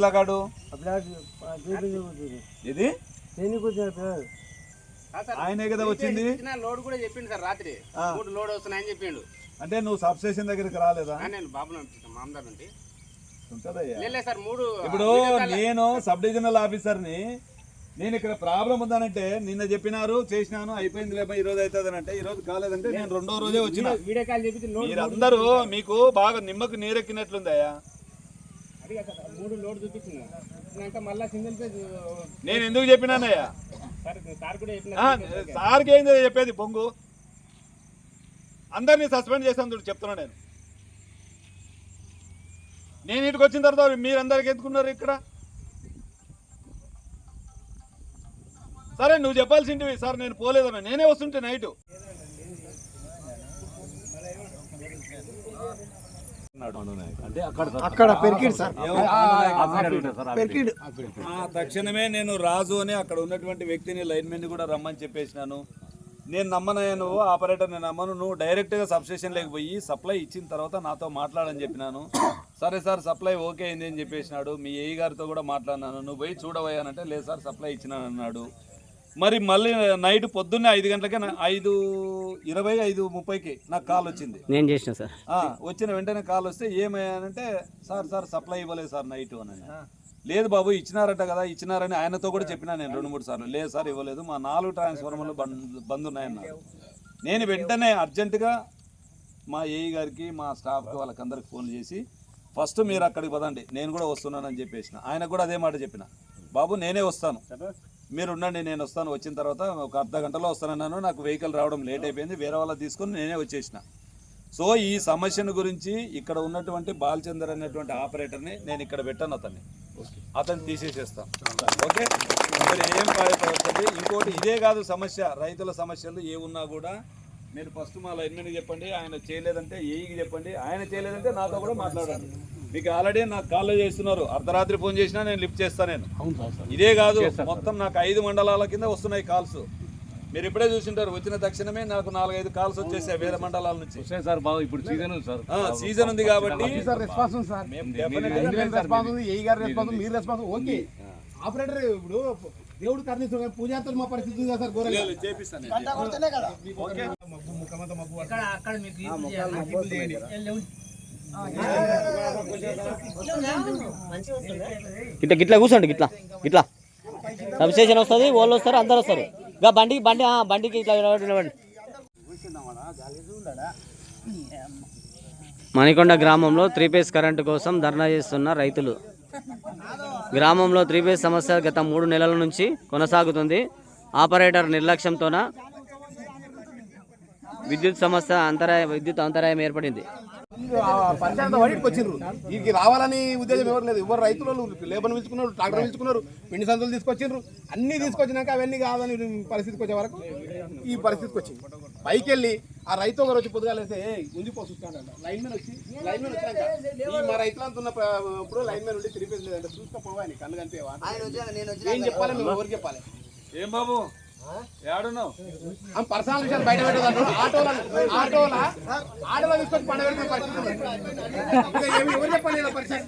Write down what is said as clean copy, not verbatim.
పిల్లగాడు ఇది ఆయనే కదా వచ్చింది. లోడ్ కూడా చెప్పిండు సార్ రాత్రి 3 లోడ్ వస్తున్నాయని చెప్పిండు. అంటే నువ్వు సబ్ స్టేషన్ దగ్గరికి రాలేదా? నేను బాబుని మామదార్ నుండి సార్ ఇప్పుడు నేను సబ్ డివిజనల్ ఆఫీసర్ని. నేను ఇక్కడ ప్రాబ్లం ఉందనంటే నిన్న చెప్పినారు చేసినాను అయిపోయింది లేప ఈ రోజు అవుతుంది అంటే ఈ రోజు కాలేదంటే నేను 2వ రోజే వచ్చిన. మీరందరూ మీకు బాగా నిమ్మకు నీరెక్కినట్లుందయ్యా. నేను ఎందుకు చెప్పినానయ్యా? సార్కి ఏంది చెప్పేది పొంగు అందరినీ సస్పెండ్ చేసాను చెప్తున్నా. నేను ఇటుకు వచ్చిన తర్వాత మీరందరికి ఎందుకున్నారు ఇక్కడ? సరే నువ్వు చెప్పాల్సింటివి సార్ నేను పోలేదన్నా. నేనే వస్తుంటే నైటు తక్షణమే నేను రాజు అని అక్కడ ఉన్నటువంటి వ్యక్తిని లైన్మెన్ కూడా రమ్మని చెప్పేసినాను. నేను నమ్మను ఆపరేటర్ నేను నమ్మను. నువ్వు డైరెక్ట్గా సబ్స్టేషన్లోకి పోయి సప్లై ఇచ్చిన తర్వాత నాతో మాట్లాడని చెప్పినాను. సరే సార్ సప్లై ఓకే అయింది అని చెప్పేసినాడు. మీ ఏఈ గారితో కూడా మాట్లాడినాను. నువ్వు పోయి చూడబోయానంటే లేదు సార్ సప్లై ఇచ్చినాను అన్నాడు. మరి మళ్ళీ నైట్ పొద్దున్నే 5 గంటలకే 5:20 5:30కి నాకు కాల్ వచ్చింది. నేను చేసిన సార్ వచ్చిన వెంటనే కాల్ వస్తే ఏమయ్యానంటే సార్ సప్లై ఇవ్వలేదు సార్ నైట్ అని. లేదు బాబు ఇచ్చినారట కదా ఇచ్చినారని ఆయనతో కూడా చెప్పినా నేను 2-3 సార్లు. లేదు సార్ ఇవ్వలేదు మా 4 ట్రాన్స్ఫార్మర్లు బంద్ ఉన్నాయన్నారు. నేను వెంటనే అర్జెంటుగా మా ఏఈ గారికి మా స్టాఫ్కి వాళ్ళకందరికి ఫోన్ చేసి ఫస్ట్ మీరు అక్కడికి పదండి నేను కూడా వస్తున్నానని చెప్పేసిన. ఆయన కూడా అదే మాట చెప్పిన, బాబు నేనే వస్తాను మీరు ఉండండి నేను వస్తాను. వచ్చిన తర్వాత ఒక అర్ధ గంటలో వస్తానన్నాను. నాకు వెహికల్ రావడం లేట్ అయిపోయింది. వేరే వాళ్ళ తీసుకొని నేనే వచ్చేసిన. సో ఈ సమస్యను గురించి ఇక్కడ ఉన్నటువంటి బాలచందర్ అనేటువంటి ఆపరేటర్ని నేను ఇక్కడ పెట్టాను. అతన్ని తీసేసేస్తాను. ఓకే మరి ఏం బాధపడుతుంది. ఇంకోటి ఇదే కాదు సమస్య, రైతుల సమస్యలు ఏ ఉన్నా కూడా మీరు ఫస్ట్ మా లైన్మెన్కి చెప్పండి. ఆయన చేయలేదంటే ఏఈకి చెప్పండి. ఆయన చేయలేదంటే నాతో కూడా మాట్లాడండి. మీకు ఆల్రెడీ నాకు కాల్లో చేస్తున్నారు. అర్ధరాత్రి ఫోన్ చేసినా నేను లిఫ్ట్ చేస్తాను. నేను ఇదే కాదు మొత్తం నాకు 5 మండలాల కింద వస్తున్నాయి కాల్స్. మీరు ఇప్పుడే చూసింటారు. వచ్చిన తక్షణమే నాకు 4-5 కాల్స్ వచ్చేసాయి వేరే మండలాల నుంచి. సీజన్ ఉంది కాబట్టి ఆపరేటర్ ఇప్పుడు దేవుడు కర్ణిస్తున్న పూజార్తలు మా పరిస్థితి ఉంది సార్. చేపిస్తాను. గిట్లా కూర్చోండి. గిట్లా సబ్ స్టేషన్ వస్తుంది, వాళ్ళు వస్తారు, అందరు వస్తారు. బండికి ఇట్లా మణికొండ గ్రామంలో 3 ఫేజ్ కరెంటు కోసం ధర్నా చేస్తున్న రైతులు. గ్రామంలో 3 ఫేజ్ సమస్య గత 3 నెలల నుంచి కొనసాగుతుంది. ఆపరేటర్ నిర్లక్ష్యంతోన విద్యుత్ అంతరాయం ఏర్పడింది. పంచాయతీ వాడికి వచ్చిండ్రు. వీరికి రావాలని ఉద్దేశం ఎవరు లేదు. ఎవరు రైతులు లేబర్ పిలుచుకున్నారు, ట్రాక్టర్ పిలుచుకున్నారు, పిండి సంచులు తీసుకొచ్చిండ్రు. అన్ని తీసుకొచ్చినాక అవన్నీ కాదని పరిస్థితికి వచ్చే వరకు ఈ పరిస్థితికి వచ్చింది. పైకి వెళ్ళి ఆ రైతు ఒకరు వచ్చి పొద్దుగాలేస్తే ఉండిపోతుంటాడు. లైన్మెన్ వచ్చినాక మా రైతులంతా ఉన్నప్పుడు లైన్మెన్ ఉండి తిరిగి లేదంటే చూసుకోపోవాలి కళ్ళు కనిపేవా ఏం చెప్పాలి మేము ఎవరికి చెప్పాలి? ఏం బాబు ఏడున్నావు? పర్సనల్ విషయాలు బయట పెట్టేదాన్ని ఆటోలో తీసుకొచ్చి పండ పెడుతున్న పరిస్థితి ఎవరు చెప్పాలి పరిస్థితి.